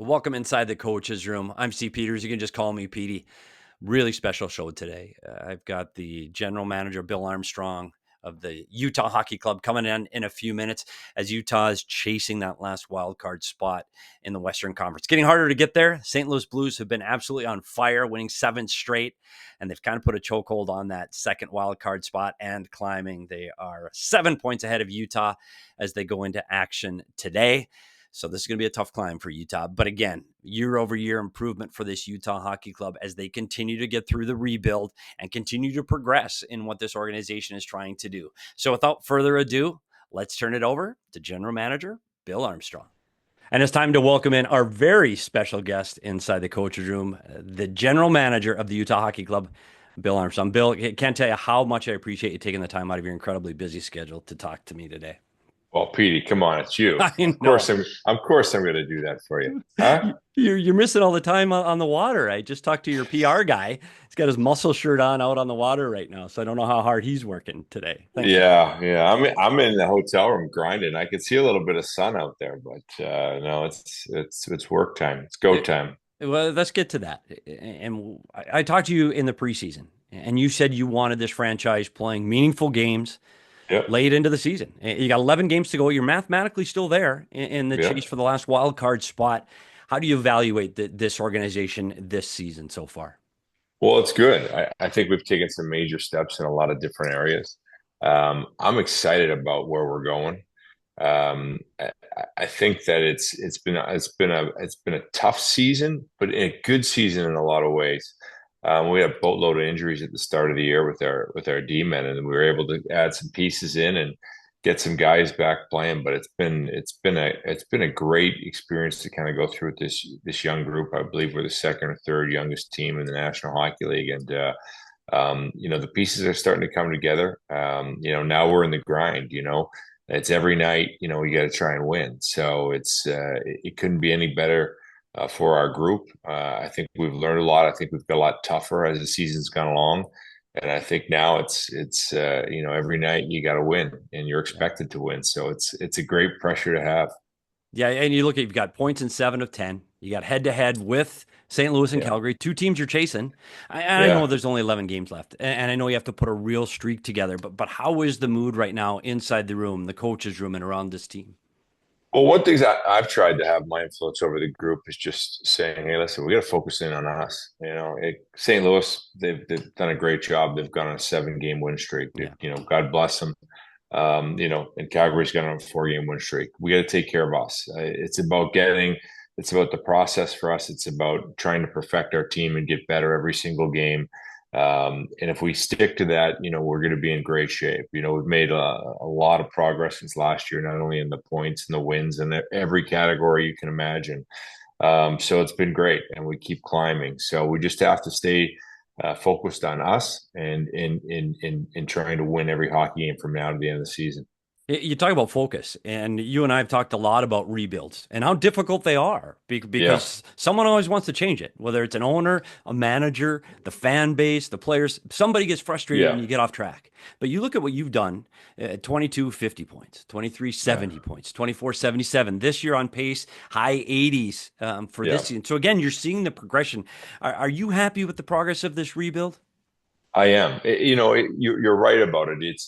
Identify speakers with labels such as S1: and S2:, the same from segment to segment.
S1: Welcome inside the coach's room. I'm Steve Peters. You can just call me Petey. Really special show today. I've got the general manager, Bill Armstrong of the Utah Hockey Club, coming in a few minutes as Utah is chasing that last wild card spot in the Western Conference. Getting harder to get there. St. Louis Blues have been absolutely on fire, winning 7 straight, and they've kind of put a chokehold on that second wild card spot and climbing. They are 7 points ahead of Utah as they go into action today. So this is going to be a tough climb for Utah. But again, year-over-year improvement for this Utah Hockey Club as they continue to get through the rebuild and continue to progress in what this organization is trying to do. So without further ado, let's turn it over to General Manager Bill Armstrong. And it's time to welcome in our very special guest inside the coach's room, the General Manager of the Utah Hockey Club, Bill Armstrong. Bill, I can't tell you how much I appreciate you taking the time out of your incredibly busy schedule to talk to me today.
S2: Well, Petey, come on, it's you.
S1: I
S2: Of
S1: know.
S2: course, of course, I'm going to do that for you. Huh?
S1: You're missing all the time on the water. I just talked to your PR guy. He's got his muscle shirt on out on the water right now, so I don't know how hard he's working today. Thanks, man.
S2: Yeah. I'm in the hotel room grinding. I can see a little bit of sun out there, but no, it's work time. It's go time.
S1: Well, let's get to that. And I talked to you in the preseason, and you said you wanted this franchise playing meaningful games
S2: Yep.
S1: late into the season. You got 11 games to go. You're mathematically still there in the chase
S2: Yep.
S1: for the last wild card spot. How do you evaluate this organization this season so far?
S2: Well, it's good. I think we've taken some major steps in a lot of different areas. I'm excited about where we're going. I think that it's been a tough season, but a good season in a lot of ways. We had a boatload of injuries at the start of the year with our D men, and we were able to add some pieces in and get some guys back playing. But it's been a great experience to kind of go through with this young group. I believe we're the second or third youngest team in the National Hockey League, and the pieces are starting to come together. Now we're in the grind. It's every night. We got to try and win. So it couldn't be any better for our group. I think we've learned a lot. I think we've got a lot tougher as the season's gone along, and I think now it's every night you got to win, and you're
S1: Yeah.
S2: expected to win. So it's a great pressure to have.
S1: Yeah, and you look at you've got points in 7 of 10. You got head to head with St. Louis and
S2: Yeah,
S1: Calgary, 2 teams you're chasing. I know
S2: yeah.
S1: there's only 11 games left, and I know you have to put a real streak together. But how is the mood right now inside the room, the coach's room, and around this team?
S2: Well, one thing that I've tried to have my influence over the group is just saying, "Hey, listen, we got to focus in on us." St. Louis, they've done a great job. They've gone on a 7-game win streak.
S1: Yeah.
S2: God bless them. And Calgary's got on a 4-game win streak. We got to take care of us. It's about the process for us. It's about trying to perfect our team and get better every single game. And if we stick to that, we're going to be in great shape. We've made a lot of progress since last year, not only in the points and the wins and every category you can imagine. So it's been great, and we keep climbing. So we just have to stay focused on us and in trying to win every hockey game from now to the end of the season.
S1: You talk about focus, and you and I have talked a lot about rebuilds and how difficult they are
S2: Yeah,
S1: because someone always wants to change it, whether it's an owner, a manager, the fan base, the players. Somebody gets frustrated
S2: yeah,
S1: and you get off track. But you look at what you've done 22, 50 points, 23,
S2: yeah,
S1: 70 points, 24, 77. This year on pace, high 80s for this
S2: yeah.
S1: season. So again, you're seeing the progression. Are you happy with the progress of this rebuild?
S2: I am. You're right about it.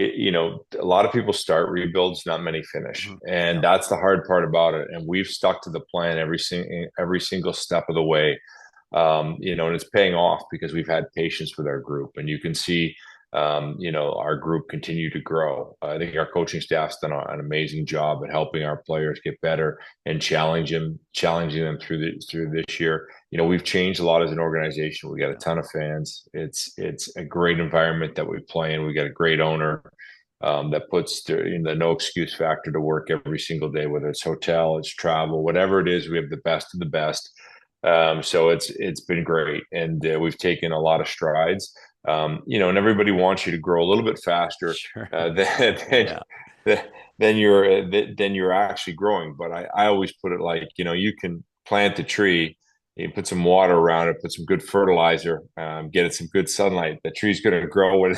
S2: A lot of people start rebuilds, not many finish,
S1: Mhm.
S2: and
S1: Yeah.
S2: that's the hard part about it. And we've stuck to the plan every single step of the way. And it's paying off because we've had patience with our group, and you can see, our group continue to grow. I think our coaching staff's done an amazing job at helping our players get better and challenging them through this year. We've changed a lot as an organization. We got a
S1: Yeah.
S2: ton of fans. It's a great environment that we play in. We got a great owner. That puts the no excuse factor to work every single day, whether it's hotel, it's travel, whatever it is. We have the best of the best. So it's been great, and we've taken a lot of strides. And everybody wants you to grow a little bit faster
S1: Sure.
S2: than
S1: Yeah.
S2: than than you're actually growing. But I always put it like, you can plant a tree you put some water around it, put some good fertilizer, get it some good sunlight. The tree's going to grow when,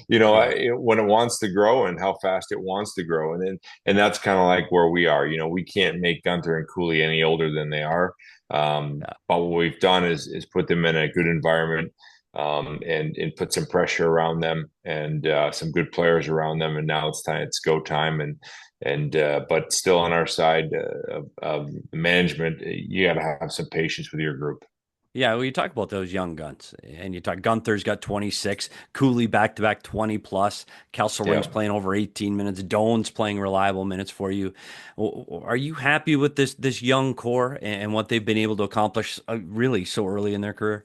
S1: Yeah.
S2: when it wants to grow and how fast it wants to grow. And that's kind of like where we are. We can't make Guenther and Cooley any older than they are.
S1: Yeah.
S2: But what we've done is put them in a good environment, and put some pressure around them and some good players around them. And now it's go time. And but still on our side of management, you got to have some patience with your group.
S1: Yeah, well, you talk about those young guns, and you talk Gunther's got 26, Cooley back to back 20 plus, Kesselring's
S2: Yeah.
S1: playing over 18 minutes, Doan's playing reliable minutes for you. Are you happy with this young core and what they've been able to accomplish really so early in their career?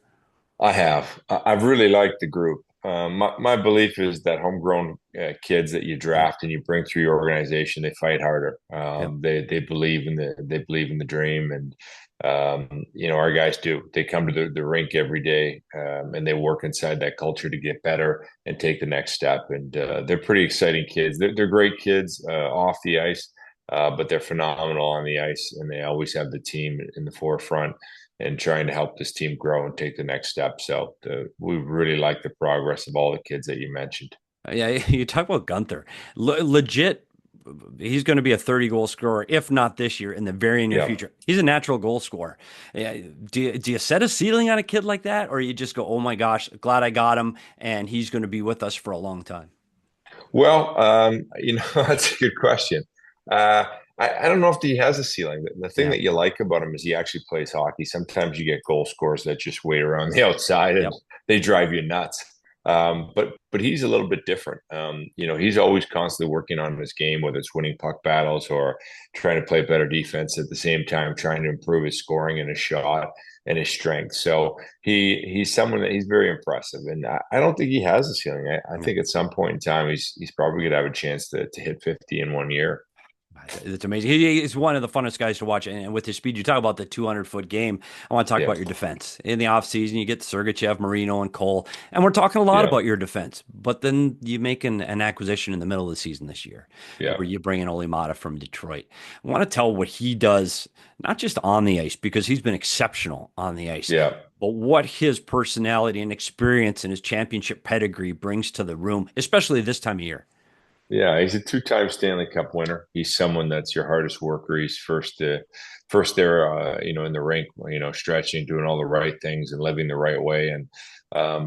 S2: I have. I've really liked the group. My belief is that homegrown kids that you
S1: Yeah.
S2: draft and you bring through your organization, they fight harder.
S1: Yep.
S2: They believe in the dream, and our guys do. They come to the rink every day, and they work inside that culture to get better and take the next step. And they're pretty exciting kids. They're great kids off the ice, but they're phenomenal on the ice, and they always have the team in the forefront and trying to help this team grow and take the next step. So we really like the progress of all the kids that you mentioned.
S1: Yeah, you talk about Gunther. Legit, he's going to be a 30 goal scorer, if not this year, in the very near
S2: Yeah.
S1: future. He's a natural goal scorer. Yeah, do you set a ceiling on a kid like that, or you just go, oh my gosh, glad I got him, and he's going to be with us for a long time?
S2: Well, that's a good question. Uh, I don't know if he has a ceiling. The thing
S1: Yeah.
S2: that you like about him is he actually plays hockey. Sometimes you get goal scorers that just wait around the outside and
S1: Yep.
S2: they drive you nuts. But he's a little bit different. He's always constantly working on his game, whether it's winning puck battles or trying to play better defense at the same time, trying to improve his scoring and his shot and his strength. So he's someone that he's very impressive, and I don't think he has a ceiling. I
S1: Yeah.
S2: think at some point in time he's probably going to have a chance to hit 50 in 1 year.
S1: It's amazing. He's one of the funnest guys to watch. And with his speed, you talk about the 200-foot game. I want to talk
S2: Yeah,
S1: about your defense. In the offseason, you get Sergachev, Marino, and Cole. And we're talking a lot
S2: yeah,
S1: about your defense. But then you make an acquisition in the middle of the season this year
S2: yeah,
S1: where you bring in Olli Maata from Detroit. I want to tell what he does, not just on the ice, because he's been exceptional on the ice,
S2: yeah.
S1: but what his personality and experience and his championship pedigree brings to the room, especially this time of year.
S2: Yeah, he's a two-time Stanley Cup winner. He's someone that's your hardest worker. He's first there, in the rink, stretching, doing all the right things and living the right way. And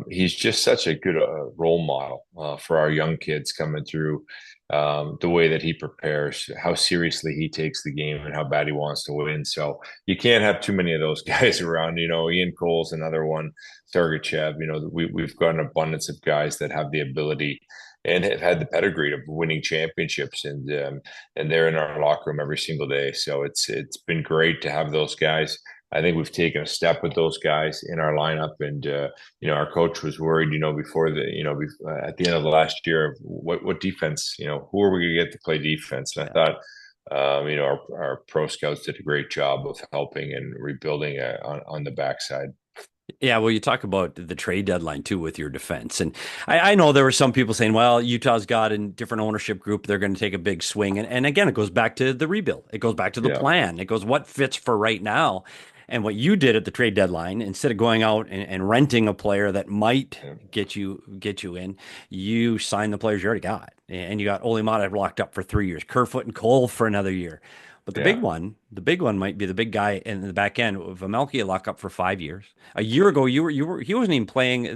S2: he's just such a good role model for our young kids coming through. The way that he prepares, how seriously he takes the game, and how bad he wants to win. So you can't have too many of those guys around. Ian Cole's another one, Sergachev. We've got an abundance of guys that have the ability and have had the pedigree of winning championships, and they're in our locker room every single day. So it's been great to have those guys. I think we've taken a step with those guys in our lineup, and our coach was worried, before at the end of the last year, what defense, who are we going to get to play defense? And I
S1: Yeah.
S2: thought, our pro scouts did a great job of helping and rebuilding on the backside.
S1: Yeah, well, you talk about the trade deadline too with your defense. And I know there were some people saying, well, Utah's got a different ownership group. They're going to take a big swing. And again, it goes back to the rebuild. It goes back to the
S2: Yeah,
S1: plan. It goes what fits for right now. And what you did at the trade deadline, instead of going out and renting a player that might
S2: yeah,
S1: get you in, you signed the players you already got. And you got Olli Maata locked up for 3 years, Kerfoot and Cole for another year. But
S2: yeah,
S1: the big one might be the big guy in the back end. Vejmelka lock up for 5 years. A year ago, he wasn't even playing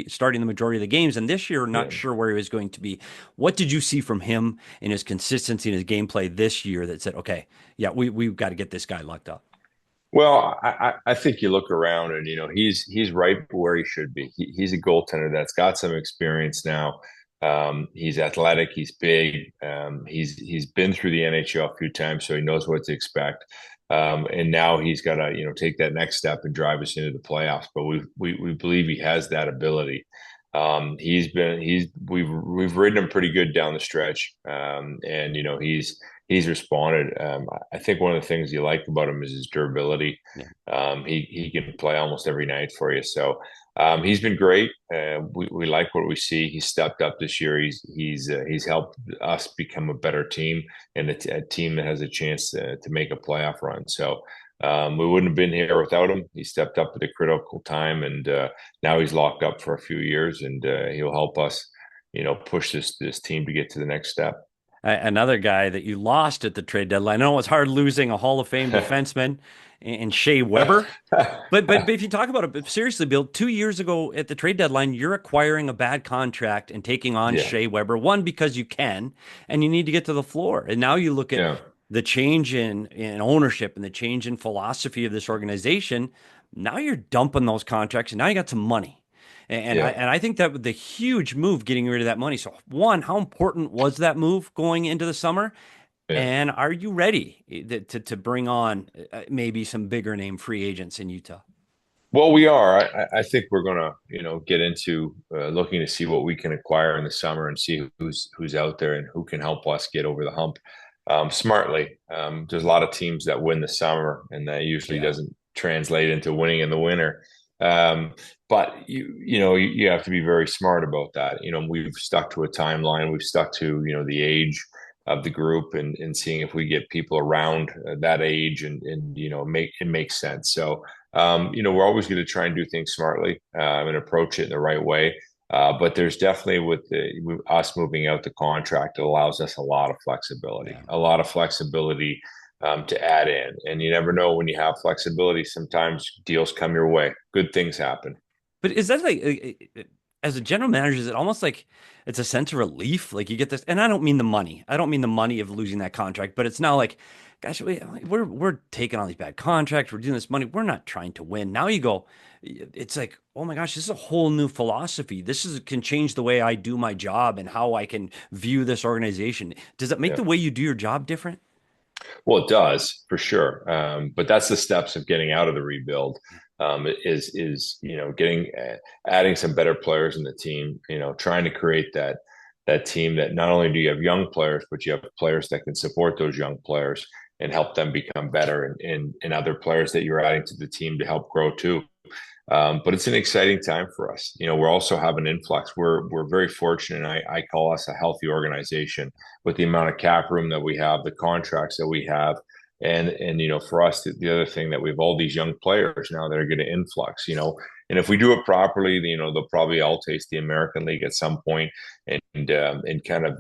S1: starting the majority of the games, and this year, not
S2: yeah.
S1: sure where he was going to be. What did you see from him in his consistency and his gameplay this year that said, okay, yeah, we've got to get this guy locked up?
S2: Well, I think you look around and he's right where he should be. He's a goaltender that's got some experience now. He's athletic, he's big. He's been through the NHL a few times, so he knows what to expect. And now he's got to take that next step and drive us into the playoffs. But we believe he has that ability. We've ridden him pretty good down the stretch, and he's responded. I think one of the things you like about him is his durability.
S1: Yeah.
S2: He can play almost every night for you. So he's been great. We like what we see. He's stepped up this year. He's helped us become a better team and a team that has a chance to make a playoff run. So We wouldn't have been here without him. He stepped up at a critical time, and now he's locked up for a few years, and he'll help us, push this team to get to the next step.
S1: Another guy that you lost at the trade deadline. I know it's hard losing a Hall of Fame defenseman in Shae Weber. But if you talk about it seriously, Bill, 2 years ago at the trade deadline, you're acquiring a bad contract and taking on
S2: Yeah,
S1: Shae Weber. One, because you can, and you need to get to the floor. And now you look at
S2: yeah,
S1: the change in ownership and the change in philosophy of this organization. Now you're dumping those contracts, and now you got some money.
S2: yeah,
S1: And I think that was the huge move getting rid of that money. So one, how important was that move going into the summer?
S2: yeah.
S1: And are you ready to bring on maybe some bigger name free agents in Utah?
S2: Well, we are. I think we're gonna, get into looking to see what we can acquire in the summer and see who's out there and who can help us get over the hump smartly. There's a lot of teams that win the summer, and that usually
S1: Yeah.
S2: doesn't translate into winning in the winter. Um, but you have to be very smart about that. We've stuck to a timeline. We've stuck to the age of the group, and seeing if we get people around that age, and make it makes sense. So we're always going to try and do things smartly and approach it in the right way. But there's definitely with us moving out the contract, it allows us
S1: Yeah.
S2: a lot of flexibility to add in. And you never know when you have flexibility. Sometimes deals come your way. Good things happen.
S1: But is that like, as a general manager, is it almost like it's a sense of relief? Like you get this, and I don't mean the money. I don't mean the money of losing that contract, but it's now like, gosh, we're taking on these bad contracts. We're doing this money. We're not trying to win. Now you go, it's like, oh my gosh, this is a whole new philosophy. This is can change the way I do my job and how I can view this organization. Does it make
S2: Yeah.
S1: the way you do your job different?
S2: Well, it does for sure. But that's the steps of getting out of the rebuild. Is getting adding some better players in the team. Trying to create that team that not only do you have young players, but you have players that can support those young players and help them become better, and other players that you're adding to the team to help grow too. But it's an exciting time for us. We're also have an influx. We're very fortunate. I call us a healthy organization with the amount of cap room that we have, the contracts that we have, and for us, the other thing that we have all these young players now that are going to influx. And if we do it properly, they'll probably all taste the American League at some point, and kind of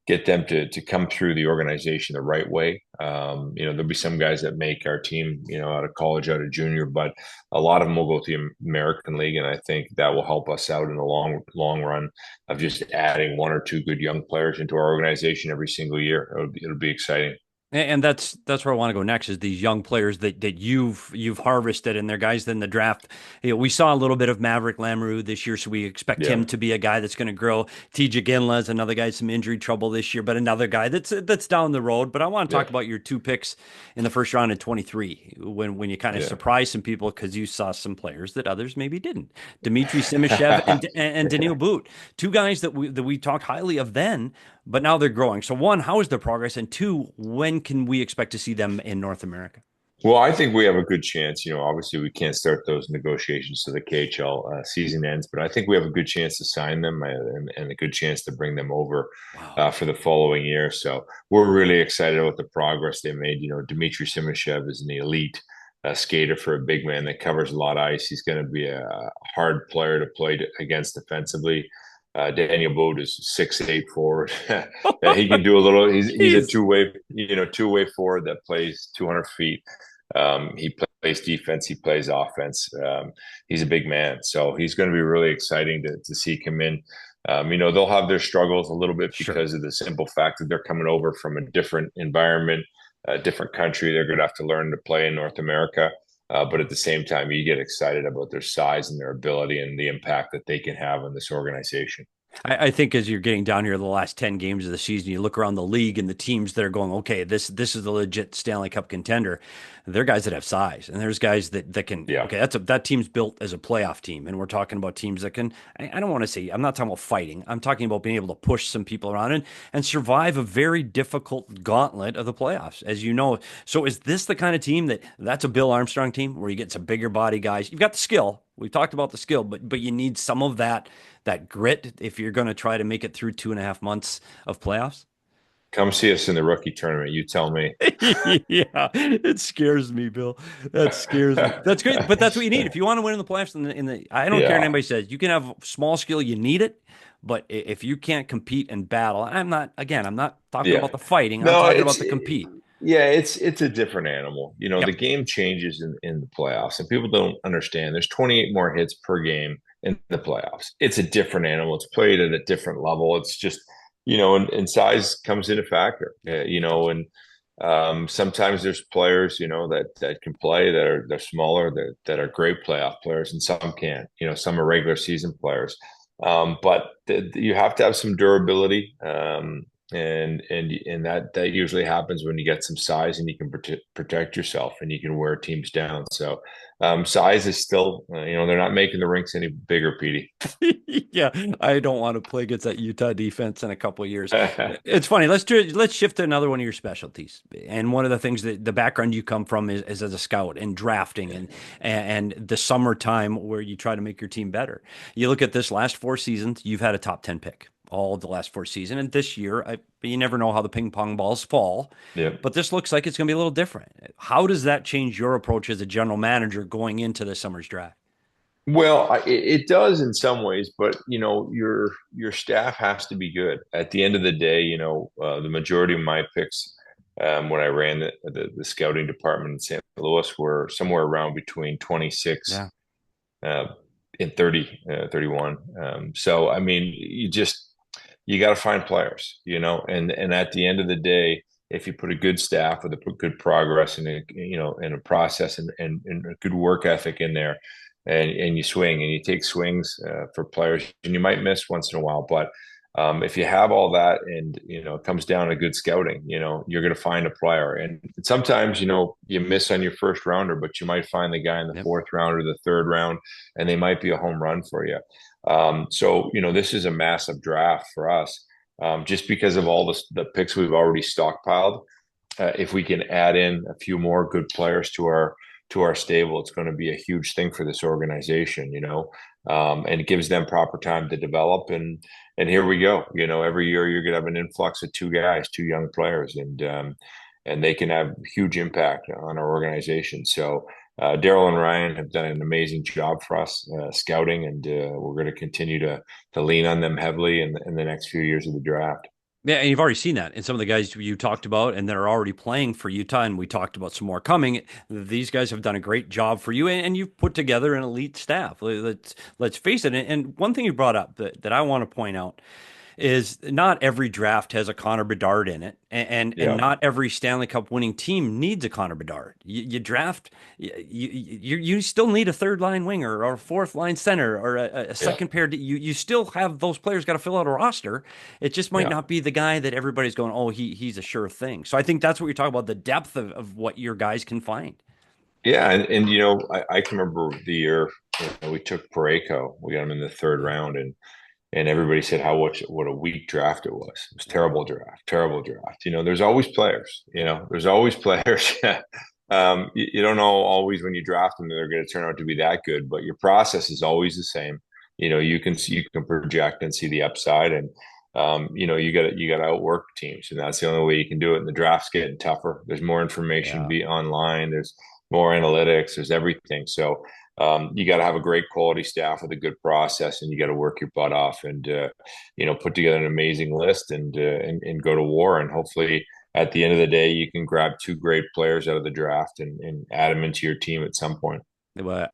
S2: get them to come through the organization the right way. There'll be some guys that make our team, out of college, out of junior, but a lot of them will go to the American League, and I think that will help us out in the long run of just adding one or two good young players into our organization every single year. It'll be exciting.
S1: And that's where I want to go next is these young players that you've harvested and they're guys in the draft. We saw a little bit of Maverick Lamoureux this year, so we expect
S2: Yeah,
S1: him to be a guy that's going to grow. TJ Ginla is another guy some injury trouble this year, but another guy that's down the road. But I want to
S2: yeah,
S1: talk about your two picks in the first round in 23 when you kind of
S2: yeah.
S1: surprised some people because you saw some players that others maybe didn't. Dmitry Simashev and Daniil Boot, two guys that we talked highly of then, but now they're growing. So one, how is their progress? And two, when can we expect to see them in North America?
S2: Well, I think we have a good chance. Obviously we can't start those negotiations to the KHL season ends, but I think we have a good chance to sign them, and a good chance to bring them over
S1: Wow.
S2: for the following year. So we're really excited about the progress they made. Dmitry Simashev is an elite skater for a big man that covers a lot of ice. He's going to be a hard player to play against defensively. Daniel Bode is 6'8" forward. He can do a little. He's a
S1: Jeez.
S2: two-way forward that plays 200 feet. He plays defense. He plays offense. He's a big man, so he's going to be really exciting to see come in. They'll have their struggles a little bit
S1: Sure.
S2: because of the simple fact that they're coming over from a different environment, a different country. They're going to have to learn to play in North America. But at the same time, you get excited about their size and their ability and the impact that they can have on this organization.
S1: I think as you're getting down here the last 10 games of the season, you look around the league and the teams that are going, okay, this is a legit Stanley Cup contender. They're guys that have size, and there's guys that can.
S2: Yeah,
S1: Okay, that team's built as a playoff team, and we're talking about teams that can. I don't want to say I'm not talking about fighting. I'm talking about being able to push some people around and survive a very difficult gauntlet of the playoffs, as you know. So is this the kind of team that's a Bill Armstrong team where you get some bigger body guys? You've got the skill. We've talked about the skill, but you need some of that grit if you're going to try to make it through 2.5 months of playoffs?
S2: Come see us in the rookie tournament. You tell me.
S1: Yeah, it scares me, Bill. That scares me. That's great, but that's what you need if you want to win in the playoffs. I don't care what
S2: Yeah.
S1: anybody says. You can have small skill, you need it, but if you can't compete and battle, I'm not talking
S2: Yeah.
S1: about the fighting. I'm
S2: No,
S1: talking about the compete.
S2: yeah, it's a different animal. You know, the
S1: Yep.
S2: game changes in the playoffs, and people don't understand. There's 28 more hits per game in the playoffs. It's a different animal. It's played at a different level. It's just, and size comes in a factor.
S1: Yep. It
S2: And
S1: does.
S2: sometimes there's players, that can play they're smaller that are great playoff players, and some can't. Some are regular season players. But you have to have some durability. And that usually happens when you get some size and you can protect yourself and you can wear teams down. So size is still, they're not making the rinks any bigger, Petey.
S1: Yeah, I don't want to play against that Utah defense in a couple of years. It's funny. Let's shift to another one of your specialties. And one of the things that the background you come from is as a scout and drafting and the summertime where you try to make your team better. You look at this last 4 seasons, you've had a top 10 pick all of the last 4 seasons. And this year, you never know how the ping pong balls fall,
S2: Yeah.
S1: but this looks like it's going to be a little different. How does that change your approach as a general manager going into the summer's draft?
S2: Well, it does in some ways, but your staff has to be good. At the end of the day, the majority of my picks when I ran the scouting department in St. Louis were somewhere around between 26
S1: Yeah.
S2: uh, and 30, 31. So I mean, you got to find players, and at the end of the day, if you put a good staff with a good progress and and a process and a good work ethic in there, and you swing and you take swings for players, and you might miss once in a while, but if you have all that and it comes down to good scouting, you're going to find a player. And sometimes you miss on your first rounder, but you might find the guy in the
S1: Yep.
S2: fourth round or the third round, and they might be a home run for you. So this is a massive draft for us, just because of all the picks we've already stockpiled. If we can add in a few more good players to our stable, it's going to be a huge thing for this organization, and it gives them proper time to develop. And here we go. Every year you're going to have an influx of two guys, two young players, and they can have huge impact on our organization. So Daryl and Ryan have done an amazing job for us scouting, and we're going to continue to lean on them heavily in the next few years of the draft.
S1: Yeah, and you've already seen that in some of the guys you talked about and that are already playing for Utah, and we talked about some more coming. These guys have done a great job for you, and you've put together an elite staff. Let's face it. And one thing you brought up that I want to point out is not every draft has a Connor Bedard in it, and
S2: Yeah,
S1: not every Stanley Cup winning team needs a Connor Bedard. You draft, you still need a third line winger or a fourth line center or a
S2: yeah,
S1: second pair. You still have those players got to fill out a roster. It just might
S2: yeah.
S1: not be the guy that everybody's going, oh, he's a sure thing. So I think that's what you're talking about, the depth of what your guys can find.
S2: Yeah, and I can remember the year we took Parayko. We got him in the third round, and everybody said what a weak draft it was. It was terrible draft, terrible draft. There's always players. There's always players. You don't know always when you draft them that they're going to turn out to be that good, but your process is always the same. You can project and see the upside, and you got to outwork teams, and that's the only way you can do it. And the draft's getting tougher. There's more information
S1: Yeah.
S2: be online. There's more analytics. There's everything. So you got to have a great quality staff with a good process, and you got to work your butt off and put together an amazing list and go to war. And hopefully, at the end of the day, you can grab two great players out of the draft and add them into your team at some point.
S1: Well,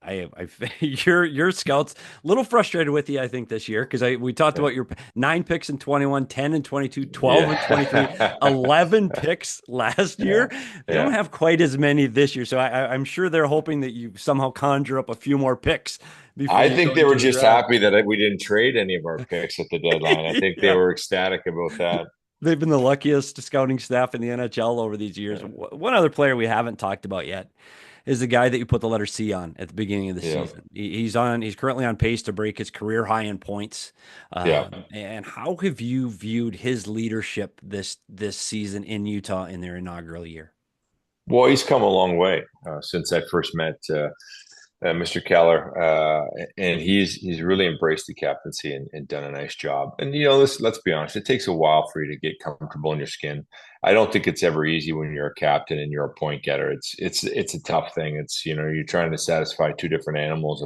S1: your scouts a little frustrated with you, I think, this year because we talked
S2: Yeah,
S1: about your 9 picks in 21, 10 and 22, 12 and 23,
S2: yeah,
S1: 11 picks last
S2: yeah,
S1: year. They don't
S2: yeah.
S1: have quite as many this year, so I'm sure they're hoping that you somehow conjure up a few more picks before
S2: I
S1: you go
S2: think they were
S1: into the
S2: just
S1: draft.
S2: happy that we didn't trade any of our picks at the deadline. I think they
S1: Yeah,
S2: were ecstatic about that.
S1: they've been the luckiest scouting staff in the NHL over these years.
S2: Yeah,
S1: One other player we haven't talked about yet is the guy that you put the letter C on at the beginning of the
S2: yeah,
S1: season. He's currently on pace to break his career high in points.
S2: yeah.
S1: And how have you viewed his leadership this season in Utah in their inaugural year?
S2: Well, he's come a long way since I first met Mr. Keller, and he's really embraced the captaincy and done a nice job. And let's be honest, it takes a while for you to get comfortable in your skin. I don't think it's ever easy when you're a captain and you're a point getter. It's a tough thing. It's you're trying to satisfy two different animals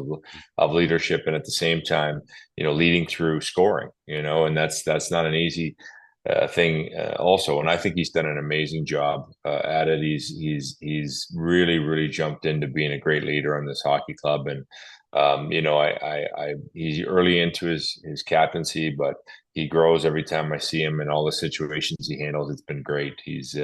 S2: of leadership, and at the same time, leading through scoring. And that's not an easy thing also. And I think he's done an amazing job at it. He's really jumped into being a great leader on this hockey club. And he's early into his captaincy, but he grows every time I see him, and all the situations he handles. It's been great. He's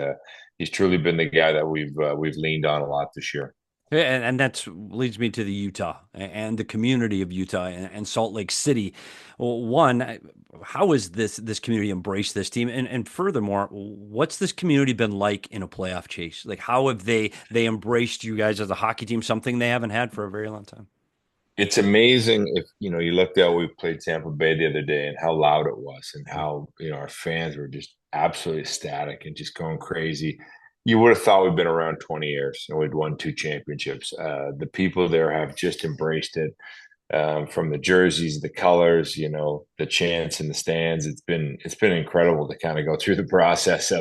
S2: truly been the guy that we've leaned on a lot this year.
S1: Yeah, and that leads me to the Utah and the community of Utah and Salt Lake City. Well, one, how has this community embraced this team? And furthermore, what's this community been like in a playoff chase? Like, how have they embraced you guys as a hockey team, something they haven't had for a very long time?
S2: It's amazing if you looked at we played Tampa Bay the other day and how loud it was and how our fans were just absolutely ecstatic and just going crazy. You would have thought we'd been around 20 years and we'd won two championships. The people there have just embraced it, from the jerseys, the colors, the chants in the stands. It's been incredible to kind of go through the process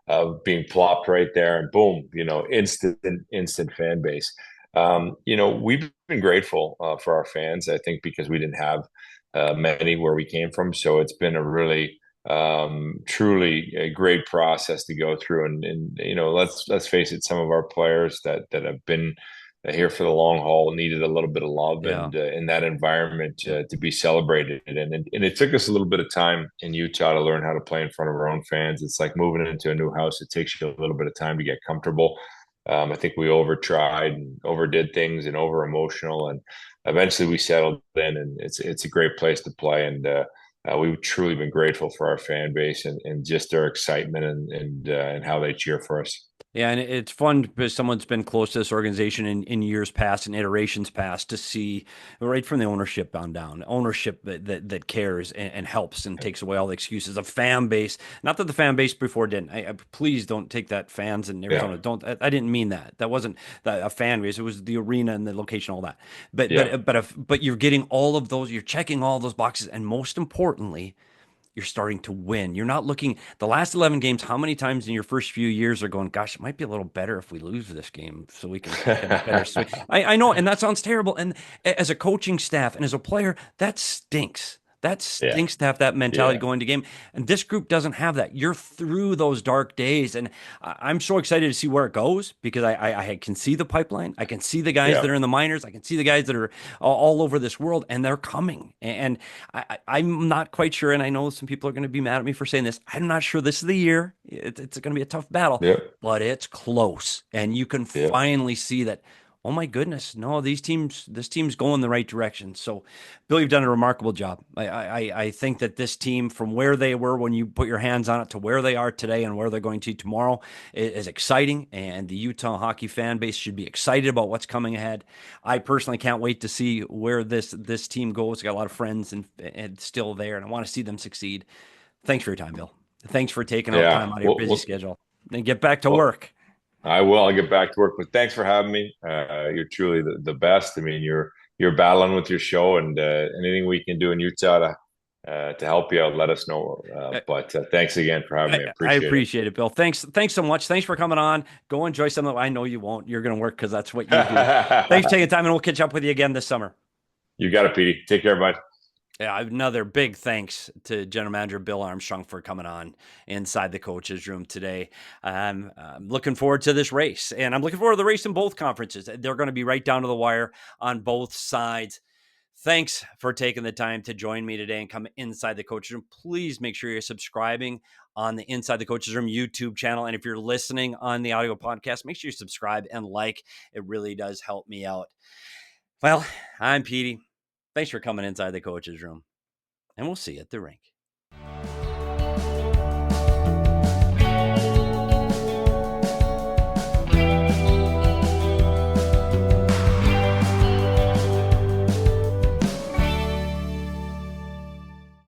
S2: of being plopped right there and boom, instant fan base. We've been grateful for our fans, I think, because we didn't have many where we came from. So it's been a really truly a great process to go through. And let's face it, some of our players that have been here for the long haul needed a little bit of love
S1: Yeah.
S2: and in that environment to be celebrated. And it took us a little bit of time in Utah to learn how to play in front of our own fans. It's like moving into a new house. It takes you a little bit of time to get comfortable. I think we over tried and overdid things and over emotional, and eventually we settled in. And it's a great place to play. And we've truly been grateful for our fan base and just their excitement and how they cheer for us.
S1: Yeah, and it's fun because someone's been close to this organization in years past and iterations past to see right from the ownership on down, ownership that cares and helps and takes away all the excuses. A fan base, not that the fan base before didn't. Please don't take that fans in
S2: Yeah,
S1: Arizona. Don't. I didn't mean that. That wasn't a fan base. It was the arena and the location, all that. But
S2: yeah,
S1: but you're getting all of those. You're checking all those boxes, and most importantly, you're starting to win. You're not looking the last 11 games. How many times in your first few years are going, gosh, it might be a little better if we lose this game so we can get a better swing. I know, and that sounds terrible. And as a coaching staff and as a player, that stinks. That
S2: yeah,
S1: stinks to have that mentality
S2: yeah,
S1: going to game. And this group doesn't have that. You're through those dark days. And I'm so excited to see where it goes because I can see the pipeline. I can see the guys
S2: yeah,
S1: that are in the minors. I can see the guys that are all over this world, and they're coming. And I'm not quite sure. And I know some people are going to be mad at me for saying this. I'm not sure this is the year. It's going to be a tough battle,
S2: yeah,
S1: but it's close. And you can
S2: yeah.
S1: finally see that oh my goodness, no, this team's going the right direction. So, Bill, you've done a remarkable job. I think that this team, from where they were when you put your hands on it to where they are today and where they're going to tomorrow, is exciting. And the Utah hockey fan base should be excited about what's coming ahead. I personally can't wait to see where this team goes. I got a lot of friends and still there, and I want to see them succeed. Thanks for your time, Bill. Thanks for taking out time
S2: Yeah.
S1: out of your
S2: Well,
S1: busy
S2: well,
S1: schedule and get back to
S2: well,
S1: work.
S2: I will. I'll get back to work. But thanks for having me. You're truly the best. I mean, you're battling with your show, and anything we can do in Utah to help you out, let us know. But thanks again for having me. I
S1: I
S2: appreciate
S1: appreciate it, Bill. Thanks so much. Thanks for coming on. Go enjoy some of it. I know you won't. You're going to work because that's what you do. Thanks for
S2: it.
S1: taking time, and we'll catch up with you again this summer.
S2: You got it, Petey. Take care, bud.
S1: Yeah, another big thanks to General Manager Bill Armstrong for coming on inside the coaches' room today. I'm looking forward to this race, and I'm looking forward to the race in both conferences. They're going to be right down to the wire on both sides. Thanks for taking the time to join me today and come inside the coaches room. Please make sure you're subscribing on the Inside the Coaches Room YouTube channel. And if you're listening on the audio podcast, make sure you subscribe and like. It really does help me out. Well, I'm Petey. Thanks for coming inside the coaches room, and we'll see you at the rink.